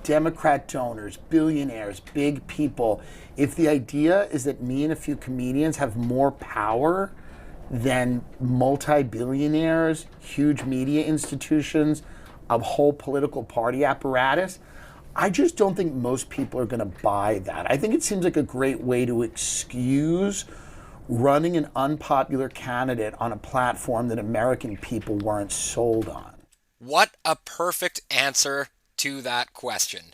Democrat donors, billionaires, big people. If the idea is that me and a few comedians have more power than multi-billionaires, huge media institutions, a whole political party apparatus, I just don't think most people are going to buy that. I think it seems like a great way to excuse running an unpopular candidate on a platform that American people weren't sold on. What a perfect answer to that question.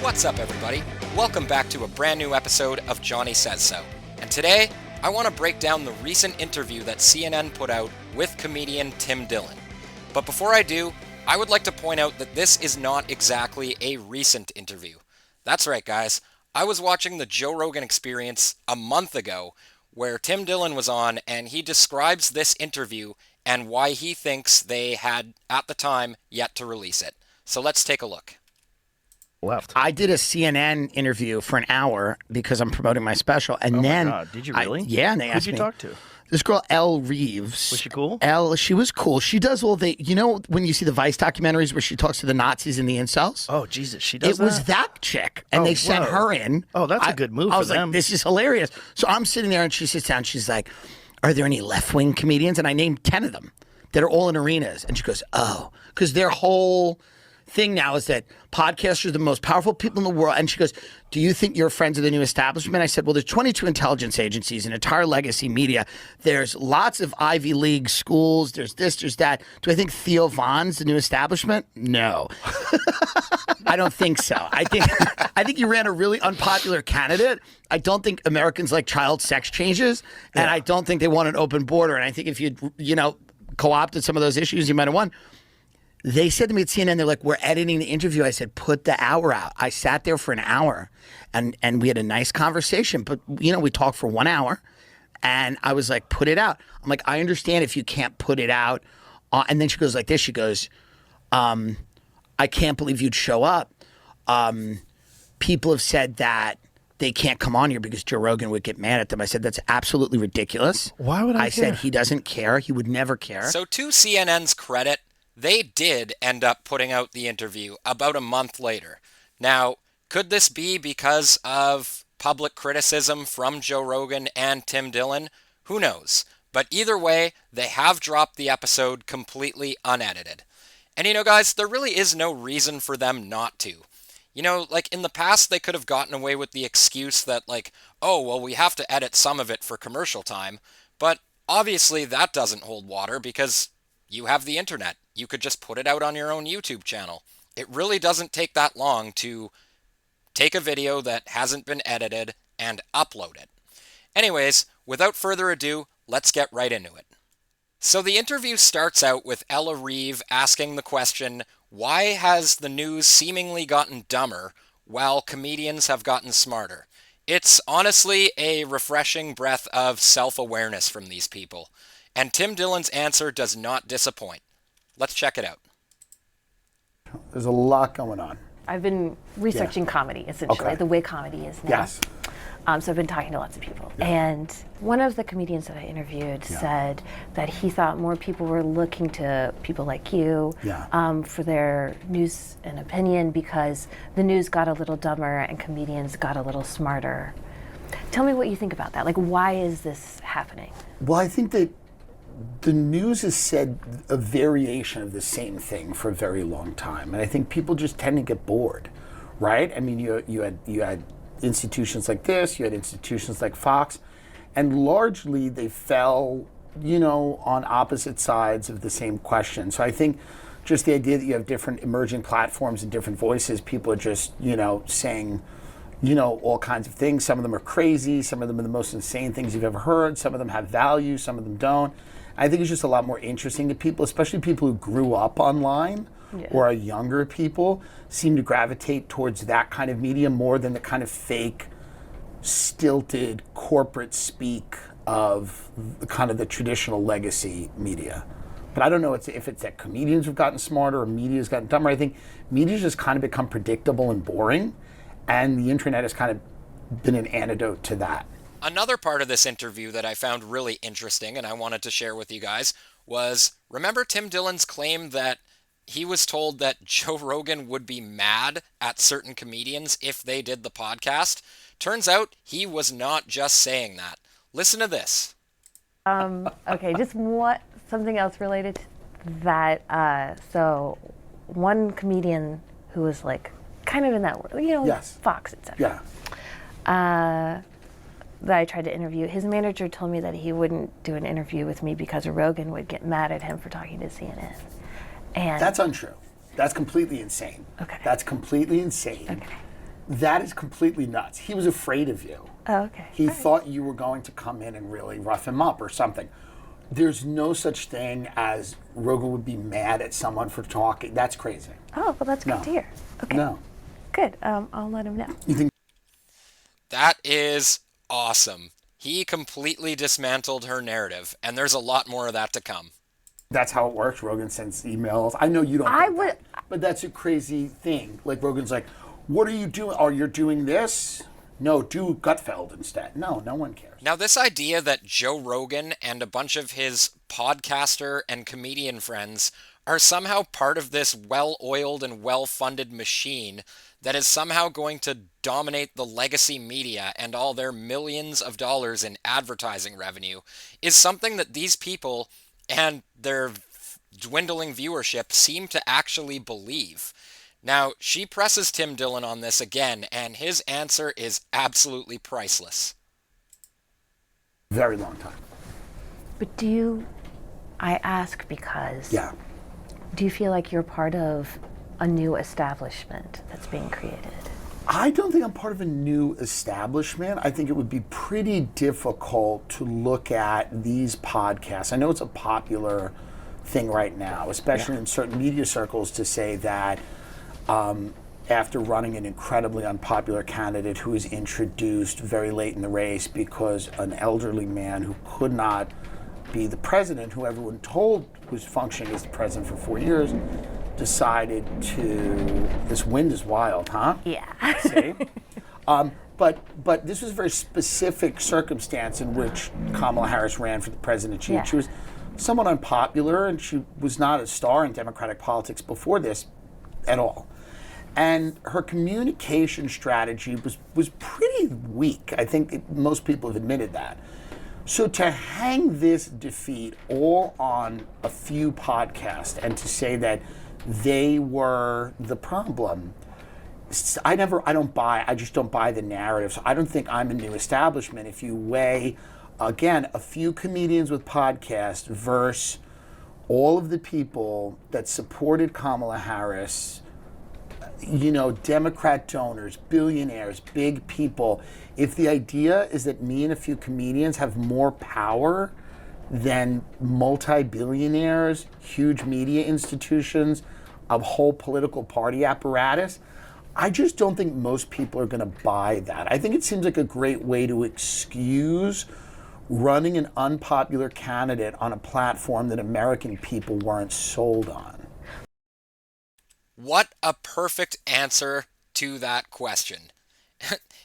What's up, everybody? Welcome back to a brand new episode of Johnny Says So. And today, I want to break down the recent interview that CNN put out with comedian Tim Dillon. But before I do, I would like to point out that this is not exactly a recent interview. That's right, guys. I was watching the Joe Rogan Experience a month ago, where Tim Dillon was on, and he describes this interview and why he thinks they had, at the time, yet to release it. So let's take a look. Left. I did a CNN interview for an hour because I'm promoting my special, and then my God, did you really? Yeah, and they asked Who'd me. you talk to? This girl, Elle Reeves. Was she cool? She was cool. She does all the, when you see the Vice documentaries where she talks to the Nazis and the incels? Oh, Jesus, she does It was that chick, and they sent her in. Oh, that's a good move I was for them. like, this is hilarious. So I'm sitting there, and she sits down, she's like, are there any left-wing comedians? And I named 10 of them that are all in arenas. And she goes, oh, because their whole thing now is that podcasters are the most powerful people in the world. And she goes, do you think you're friends of the new establishment? I said, well, there's 22 intelligence agencies, an entire legacy media. There's lots of Ivy League schools. There's this, there's that. Do I think Theo Von's the new establishment? No. I don't think so. I think you ran a really unpopular candidate. I don't think Americans like child sex changes. And I don't think they want an open border. And I think if you'd, co-opted some of those issues, you might have won. They said to me at CNN, they're like, we're editing the interview. I said, put the hour out. I sat there for an hour and we had a nice conversation. But, we talked for 1 hour and I was like, put it out. I'm like, I understand if you can't put it out. And then she goes like this. She goes, I can't believe you'd show up. People have said that they can't come on here because Joe Rogan would get mad at them. I said, that's absolutely ridiculous. Why would I care? Said he doesn't care. He would never care. So to CNN's credit, they did end up putting out the interview about a month later. Now, could this be because of public criticism from Joe Rogan and Tim Dillon? Who knows? But either way, they have dropped the episode completely unedited. And guys, there really is no reason for them not to. Like in the past, they could have gotten away with the excuse that we have to edit some of it for commercial time. But obviously that doesn't hold water because you have the internet. You could just put it out on your own YouTube channel. It really doesn't take that long to take a video that hasn't been edited and upload it. Anyways, without further ado, let's get right into it. So the interview starts out with Ella Reeve asking the question, why has the news seemingly gotten dumber while comedians have gotten smarter? It's honestly a refreshing breath of self-awareness from these people. And Tim Dillon's answer does not disappoint. Let's check it out. There's a lot going on. I've been researching comedy, essentially, the way comedy is now. Yes. So I've been talking to lots of people. Yeah. And one of the comedians that I interviewed said that he thought more people were looking to people like you for their news and opinion because the news got a little dumber and comedians got a little smarter. Tell me what you think about that. Like, why is this happening? Well, I think that the news has said a variation of the same thing for a very long time, and I think people just tend to get bored, right? I mean, you had institutions like this, you had institutions like Fox, and largely they fell, on opposite sides of the same question. So I think just the idea that you have different emerging platforms and different voices, people are just, saying, all kinds of things. Some of them are crazy, some of them are the most insane things you've ever heard, some of them have value, some of them don't. I think it's just a lot more interesting to people, especially people who grew up online or are younger people, seem to gravitate towards that kind of media more than the kind of fake, stilted corporate speak of the traditional legacy media. But I don't know if it's that comedians have gotten smarter or media's gotten dumber. I think media's just kind of become predictable and boring, and the internet has kind of been an antidote to that. Another part of this interview that I found really interesting and I wanted to share with you guys was, remember Tim Dillon's claim that he was told that Joe Rogan would be mad at certain comedians if they did the podcast? Turns out he was not just saying that. Listen to this. Okay, just something else related to that. So one comedian who was like kind of in that world, Yes. Fox, etc. Yeah. That I tried to interview, his manager told me that he wouldn't do an interview with me because Rogan would get mad at him for talking to CNN. And That's untrue. That's completely insane. Okay. That's completely insane. Okay. That is completely nuts. He was afraid of you. Oh, okay. He thought you were going to come in and really rough him up or something. There's no such thing as Rogan would be mad at someone for talking. That's crazy. Oh, well, that's good to hear. Okay. No. Good. I'll let him know. You think That is awesome. He completely dismantled her narrative, and there's a lot more of that to come. that's how it works? Rogan sends emails. I know you don't think that, but that's a crazy thing. Like Rogan's like, what are you doing? Oh, you're doing this? No, do Gutfeld instead. No one cares. Now, this idea that Joe Rogan and a bunch of his podcaster and comedian friends are somehow part of this well-oiled and well-funded machine that is somehow going to dominate the legacy media and all their millions of dollars in advertising revenue is something that these people and their dwindling viewership seem to actually believe. Now, she presses Tim Dillon on this again, and his answer is absolutely priceless. Very long time. But I ask because, Yeah. do you feel like you're part of a new establishment that's being created? I don't think I'm part of a new establishment. I think it would be pretty difficult to look at these podcasts. I know it's a popular thing right now, especially in certain media circles, to say that after running an incredibly unpopular candidate who was introduced very late in the race because an elderly man who could not be the president, who everyone told was functioning as the president for 4 years, decided to, this wind is wild, huh? Yeah. See? But this was a very specific circumstance in which Kamala Harris ran for the presidency. Yeah. She was somewhat unpopular, and she was not a star in Democratic politics before this at all. And her communication strategy was pretty weak. I think most people have admitted that. So to hang this defeat all on a few podcasts and to say that they were the problem, I just don't buy the narrative. So I don't think I'm a new establishment. If you weigh, again, a few comedians with podcasts versus all of the people that supported Kamala Harris, Democrat donors, billionaires, big people. If the idea is that me and a few comedians have more power than multi-billionaires, huge media institutions, a whole political party apparatus, I just don't think most people are going to buy that. I think it seems like a great way to excuse running an unpopular candidate on a platform that American people weren't sold on. What a perfect answer to that question.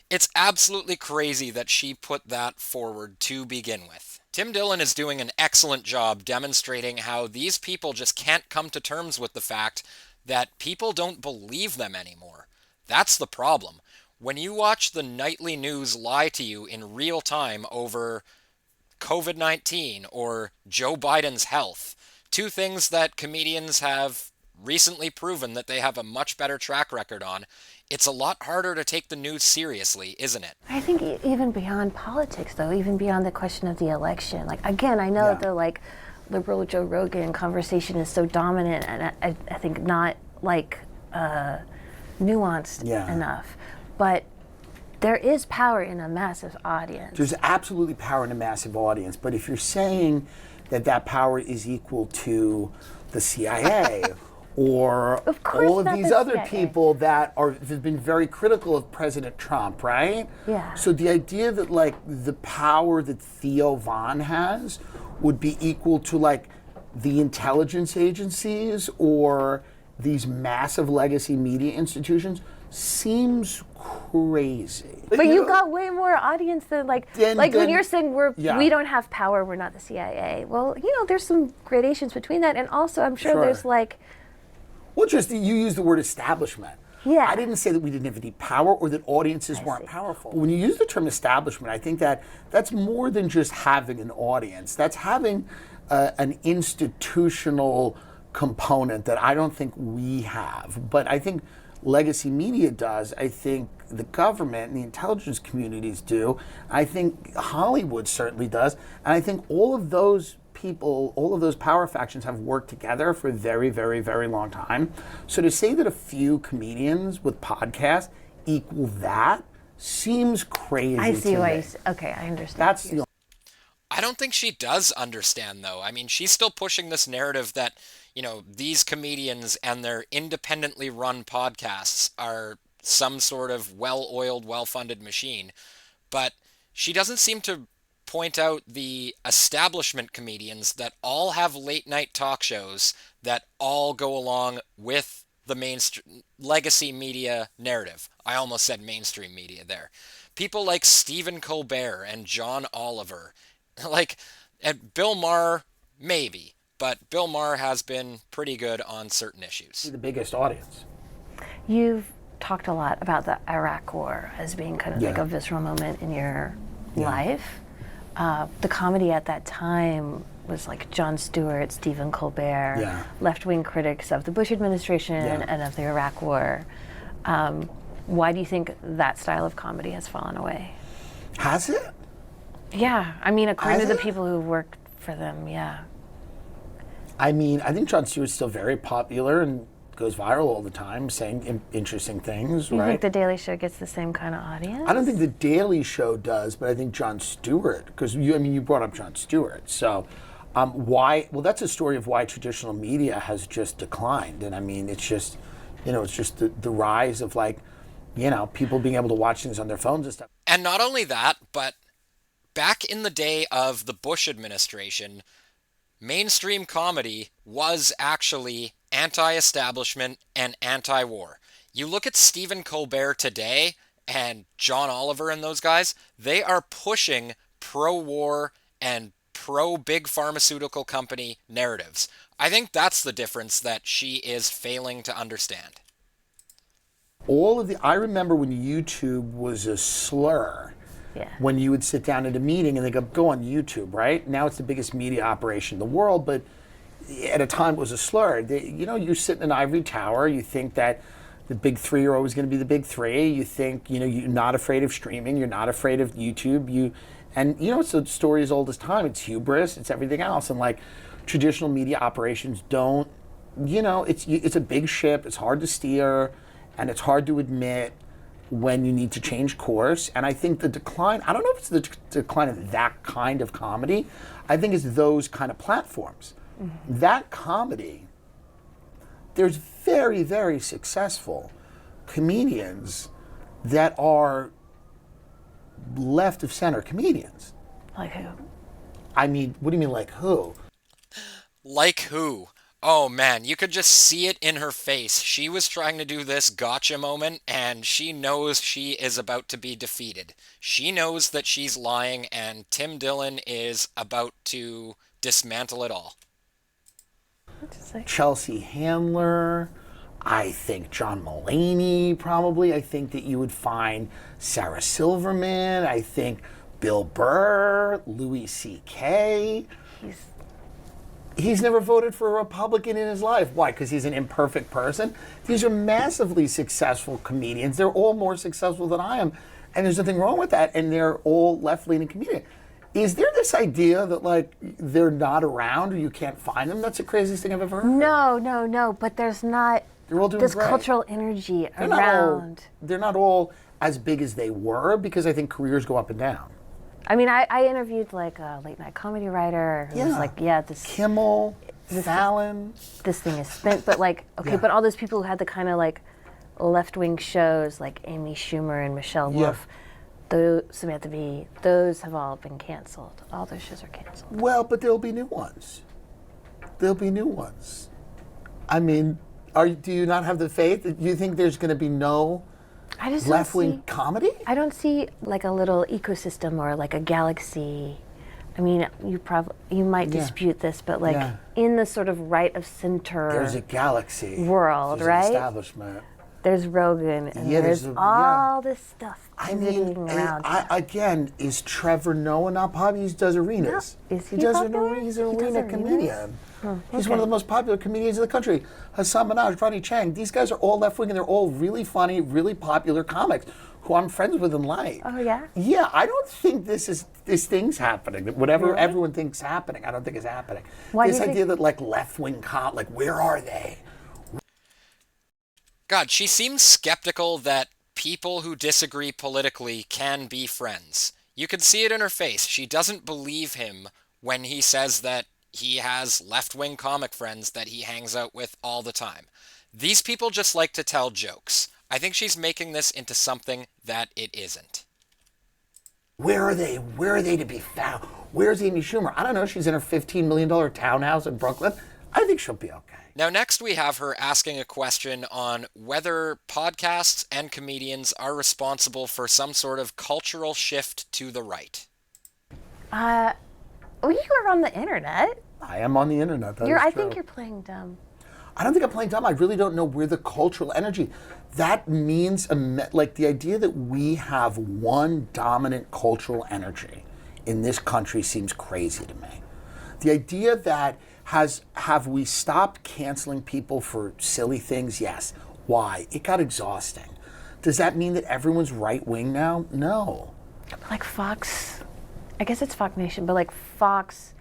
It's absolutely crazy that she put that forward to begin with. Tim Dillon is doing an excellent job demonstrating how these people just can't come to terms with the fact that people don't believe them anymore. That's the problem. When you watch the nightly news lie to you in real time over COVID-19 or Joe Biden's health, two things that comedians have recently proven that they have a much better track record on, it's a lot harder to take the news seriously, isn't it? I think even beyond politics, though, even beyond the question of the election. Like, again, I know the liberal Joe Rogan conversation is so dominant, and I think not nuanced enough. But there is power in a massive audience. There's absolutely power in a massive audience, but if you're saying that power is equal to the CIA or all of these other people that have been very critical of President Trump, right? Yeah. So the idea that the power that Theo Von has would be equal to the intelligence agencies or these massive legacy media institutions seems crazy. But you got way more audience than when you're saying Yeah. we don't have power, we're not the CIA. Well, there's some gradations between that, and also I'm sure there's Well, just you use the word establishment. Yeah. I didn't say that we didn't have any power or that audiences weren't powerful. But when you use the term establishment, I think that that's more than just having an audience. That's having an institutional component that I don't think we have. But I think legacy media does. I think the government and the intelligence communities do. I think Hollywood certainly does. And I think all of those people, all of those power factions have worked together for a very, very, very long time. So to say that a few comedians with podcasts equal that seems crazy. I see to why. me. Okay, I understand. That's the I don't think she does understand, though. I mean, she's still pushing this narrative that, these comedians and their independently run podcasts are some sort of well-oiled, well-funded machine. But she doesn't seem to point out the establishment comedians that all have late-night talk shows that all go along with the mainstream legacy media narrative. I almost said mainstream media there. People like Stephen Colbert and John Oliver. And Bill Maher, maybe, but Bill Maher has been pretty good on certain issues. the biggest audience. You've talked a lot about the Iraq War as being kind of like a visceral moment in your life. The comedy at that time was like Jon Stewart, Stephen Colbert, left-wing critics of the Bush administration and of the Iraq War. Why do you think that style of comedy has fallen away? Has it? Yeah, I mean, according Has to the it? people who worked for them, yeah. I mean, I think Jon Stewart's still very popular and goes viral all the time, saying interesting things, You right? think The Daily Show gets the same kind of audience? I don't think The Daily Show does, but I think Jon Stewart, because you brought up Jon Stewart. So why, well, that's a story of why traditional media has just declined. And I mean, it's just, it's just the rise of people being able to watch things on their phones and stuff. And not only that, but back in the day of the Bush administration, mainstream comedy was actually anti-establishment and anti-war. You look at Stephen Colbert today and John Oliver and those guys, they are pushing pro-war and pro-big pharmaceutical company narratives. I think that's the difference that she is failing to understand. I remember when YouTube was a slur. Yeah. When you would sit down at a meeting and they go on YouTube, right? Now it's the biggest media operation in the world, but at a time it was a slur. You sit in an ivory tower, you think that the big three are always going to be the big three. You think, you're not afraid of streaming, you're not afraid of YouTube. It's a story as old as time. It's hubris, it's everything else. And traditional media operations don't, it's a big ship, it's hard to steer, and it's hard to admit when you need to change course. And I think the decline, I don't know if it's the decline of that kind of comedy. I think it's those kind of platforms. Mm-hmm. That comedy, there's very, very successful comedians that are left of center comedians. Like who? I mean, what do you mean like who? Like who? Oh man, you could just see it in her face. She was trying to do this gotcha moment, and she knows she is about to be defeated. She knows that she's lying, and Tim Dillon is about to dismantle it all. Chelsea Handler, I think John Mulaney probably. I think that you would find Sarah Silverman. I think Bill Burr, Louis C.K. He's never voted for a Republican in his life. Why? Because he's an imperfect person? These are massively successful comedians. They're all more successful than I am. And there's nothing wrong with that. And they're all left-leaning comedians. Is there this idea that, they're not around or you can't find them? That's the craziest thing I've ever heard. No. But there's not They're all doing this great. cultural energy They're around. They're not all as big as they were because I think careers go up and down. I mean, I interviewed a late night comedy writer who was this Kimmel, Fallon. this thing is spent, but but all those people who had the kind of left wing shows like Amy Schumer and Michelle Wolf, those Samantha Bee, those have all been canceled. All those shows are canceled. Well, but there'll be new ones. I mean, do you not have the faith? Do you think there's going to be no I just don't left-wing see- comedy? I don't see like a little ecosystem or like a galaxy. I mean, you might dispute this, but like Yeah. in the sort of right of center There's a galaxy. world, There's right? An establishment. There's Rogan and Yeah, there's there's all this stuff I pivoting mean, around. again, is Trevor Noah not popular? He does arenas. No. Is he does popular? He's an He does arena arenas? comedian. He's one okay. of the most popular comedians in the country. Hassan Minaj, Ronnie Chang. These guys are all left wing and they're all really funny, really popular comics who I'm friends with and like. Oh, yeah? Yeah, I don't think this thing's happening. Whatever everyone thinks happening, I don't think is happening. Why do this you idea that like left wing like where are they? God, she seems skeptical that people who disagree politically can be friends. You can see it in her face. She doesn't believe him when he says that he has left-wing comic friends that he hangs out with all the time. These people just like to tell jokes. I think she's making this into something that it isn't. Where are they? Where are they to be found? Where's Amy Schumer? I don't know. She's in her $15 million townhouse in Brooklyn. I think she'll be okay. Now, next we have her asking a question on whether podcasts and comedians are responsible for some sort of cultural shift to the right. You are on the internet. I am on the internet. That is I true. think you're playing dumb. I don't think I'm playing dumb. I really don't know where the cultural energy. That means like the idea that we have one dominant cultural energy in this country seems crazy to me. The idea that have we stopped canceling people for silly things? Yes. Why? It got exhausting. Does that mean that everyone's right wing now? No. Like Fox, I guess it's Fox Nation, but like Fox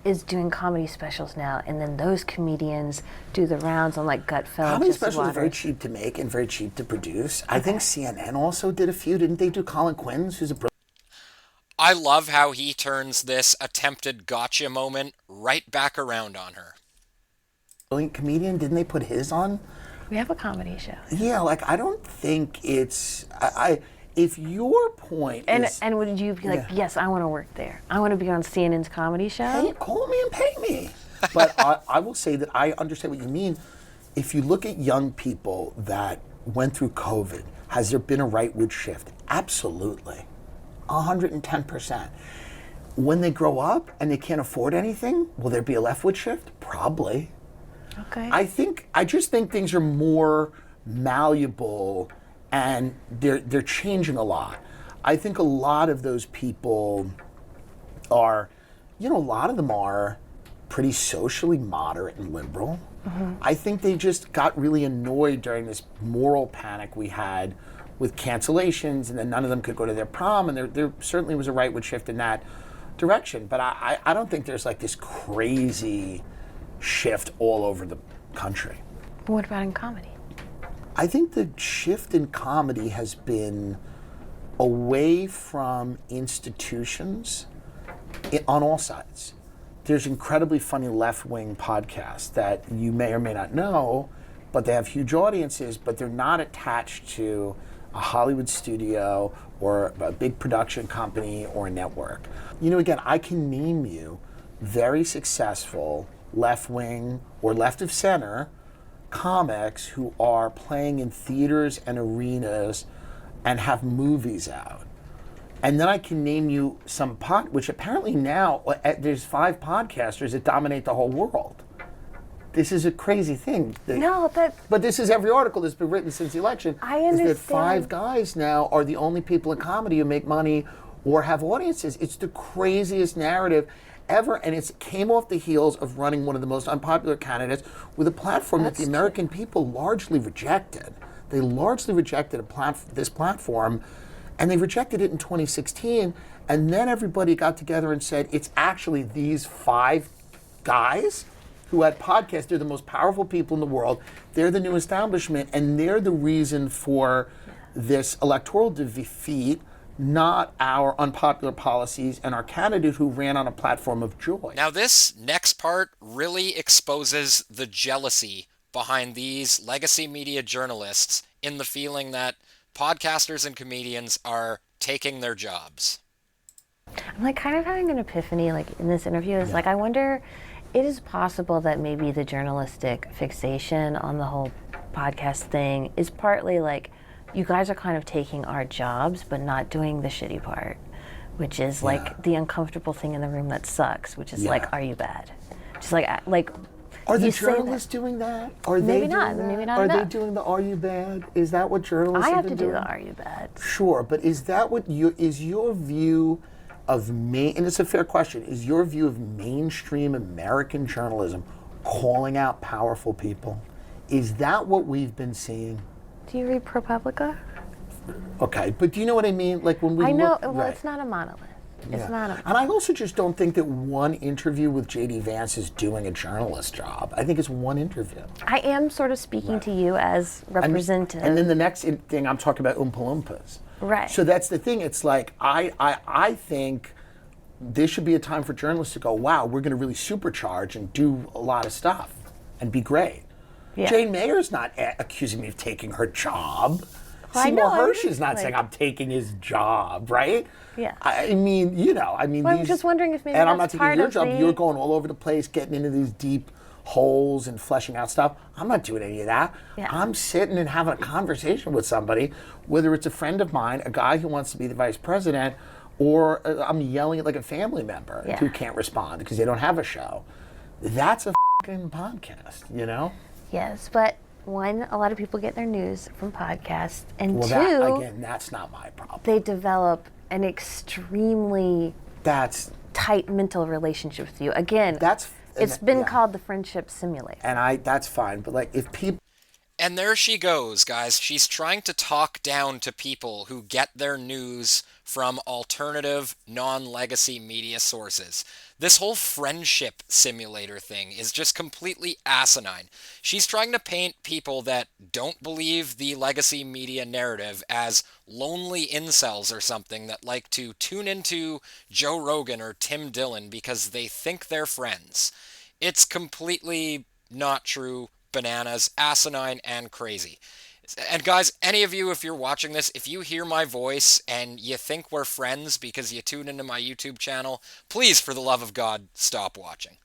is doing comedy specials now, and then those comedians do the rounds on like Gutfeld. Comedy Jesse specials are very Waters. cheap to make and very cheap to produce. I think CNN also did a few. Didn't they do Colin Quinn's, who's a I love how he turns this attempted gotcha moment right back around on her. brilliant comedian? Didn't they put his on? We have a comedy show. Yeah, like I don't think it's if your point is And would you be like, yes, I want to work there. I want to be on CNN's comedy show. hey, call me and pay me. But I will say that I understand what you mean. If you look at young people that went through COVID, has there been a rightward shift? Absolutely. 110%. When they grow up and they can't afford anything, will there be a leftward shift? Probably. Okay. I just think things are more malleable and they're changing a lot. I think a lot of those people are, a lot of them are pretty socially moderate and liberal. Mm-hmm. I think they just got really annoyed during this moral panic we had with cancellations, and then none of them could go to their prom, and there certainly was a rightward shift in that direction. But I don't think there's like this crazy shift all over the country. What about in comedy? I think the shift in comedy has been away from institutions on all sides. There's incredibly funny left-wing podcasts that you may or may not know, but they have huge audiences, but they're not attached to a Hollywood studio or a big production company or a network. Again, I can name you very successful left-wing or left of center comics who are playing in theaters and arenas and have movies out. And then I can name you some which apparently now there's 5 podcasters that dominate the whole world. This is a crazy thing. But this is every article that's been written since the election. I understand. Is that 5 guys now are the only people in comedy who make money or have audiences. It's the craziest narrative ever, and it came off the heels of running one of the most unpopular candidates with a platform that the American people largely rejected. They largely rejected this platform, and they rejected it in 2016, and then everybody got together and said, it's actually these 5 guys who had podcasts. They're the most powerful people in the world. They're the new establishment, and they're the reason for this electoral defeat, not our unpopular policies and our candidate who ran on a platform of joy. Now this next part really exposes the jealousy behind these legacy media journalists in the feeling that podcasters and comedians are taking their jobs. I'm like kind of having an epiphany like in this interview. It's like I wonder, it is possible that maybe the journalistic fixation on the whole podcast thing is partly like you guys are kind of taking our jobs, but not doing the shitty part, which is like the uncomfortable thing in the room that sucks, which is like, are you bad? Just like Are the you say journalists doing that? Are Maybe they not. doing that? Maybe not Are they enough. doing the "Are you bad"? Is that what journalists I have have to been do doing? the "Are you bad?" Sure, but is that what is your view of and it's a fair question, is your view of mainstream American journalism calling out powerful people? Is that what we've been seeing? Do you read ProPublica? Okay, but do you know what I mean? Like when we I know. look, Well, right. it's not a monolith. It's Yeah. not a. And I also just don't think that one interview with J.D. Vance is doing a journalist job. I think it's one interview. I am sort of speaking to you as representative. And then the next thing I'm talking about Oompa Loompas. Right. So that's the thing. It's like I think there should be a time for journalists to go, wow, we're going to really supercharge and do a lot of stuff and be great. Yeah. Jane Mayer's not accusing me of taking her job. Well, I Seymour know, I'm Hersh is just not like- saying I'm taking his job, right? Yeah. I mean, well, I'm just wondering if maybe and I'm not that's taking part your of job. the- You're going all over the place, getting into these deep holes and fleshing out stuff. I'm not doing any of that. Yeah. I'm sitting and having a conversation with somebody, whether it's a friend of mine, a guy who wants to be the vice president, or I'm yelling at like a family member Yeah. who can't respond because they don't have a show. That's a fucking podcast, you know? Yes, but one, a lot of people get their news from podcasts, and Well, two, that, again, that's not my problem. they develop an extremely That's tight mental relationship with you. Again, That's- it's and- been yeah. called the friendship simulator. and that's fine, but like if people And there she goes, guys. She's trying to talk down to people who get their news from alternative, non-legacy media sources. This whole friendship simulator thing is just completely asinine. She's trying to paint people that don't believe the legacy media narrative as lonely incels or something that like to tune into Joe Rogan or Tim Dillon because they think they're friends. It's completely not true, bananas, asinine, and crazy. And guys, any of you, if you're watching this, if you hear my voice and you think we're friends because you tune into my YouTube channel, please, for the love of God, stop watching.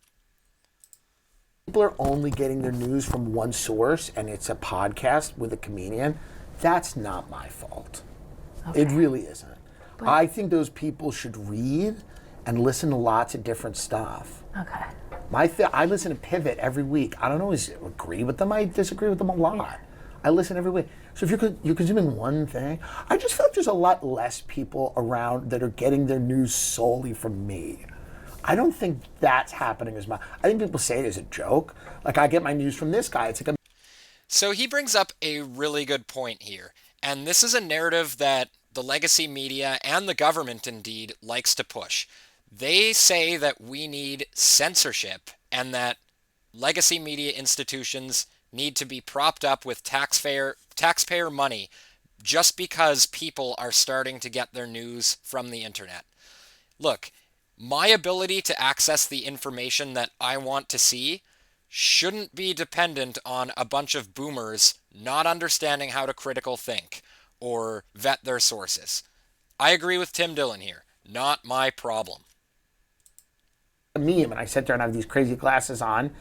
are only getting their news from one source and it's a podcast with a comedian, that's not my fault. It really isn't. I think those people should read and listen to lots of different stuff. Okay. I listen to Pivot every week. I don't always agree with them. I disagree with them a lot. Yeah. I listen every week. So if you're consuming one thing, I just feel like there's a lot less people around that are getting their news solely from me. I don't think that's happening as much. I think people say it as a joke. Like I get my news from this guy. It's like So he brings up a really good point here. And this is a narrative that the legacy media and the government indeed likes to push. They say that we need censorship and that legacy media institutions need to be propped up with taxpayer money just because people are starting to get their news from the internet. Look, my ability to access the information that I want to see shouldn't be dependent on a bunch of boomers not understanding how to critical think or vet their sources. I agree with Tim Dillon here. Not my problem. a meme, and I sit there and I have these crazy glasses on,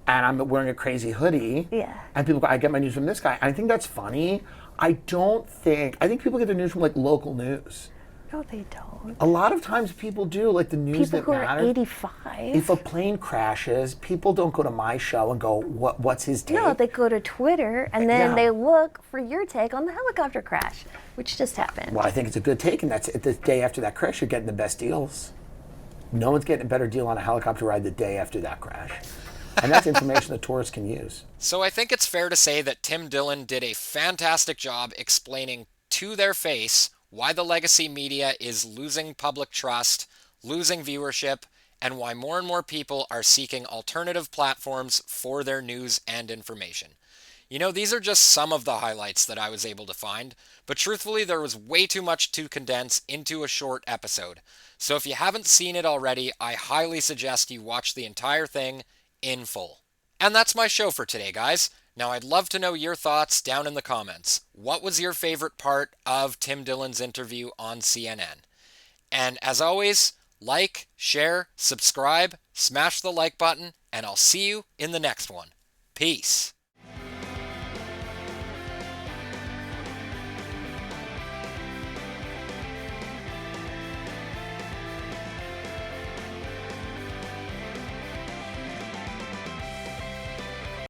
and I'm wearing a crazy hoodie. Yeah. And people go, I get my news from this guy. And I think that's funny. I think people get their news from like local news. No, they don't. A lot of times people do, like the news People that who are matters. 85. If a plane crashes, people don't go to my show and go, what's his take? No, they go to Twitter and then Yeah. they look for your take on the helicopter crash, which just happened. Well, I think it's a good take, and that's the day after that crash, you're getting the best deals. No one's getting a better deal on a helicopter ride the day after that crash. And that's information the tourists can use. So I think it's fair to say that Tim Dillon did a fantastic job explaining to their face why the legacy media is losing public trust, losing viewership, and why more and more people are seeking alternative platforms for their news and information. You know, these are just some of the highlights that I was able to find, but truthfully there was way too much to condense into a short episode. So if you haven't seen it already, I highly suggest you watch the entire thing in full. And that's my show for today, guys. Now, I'd love to know your thoughts down in the comments. What was your favorite part of Tim Dillon's interview on CNN? And as always, like, share, subscribe, smash the like button, and I'll see you in the next one. Peace.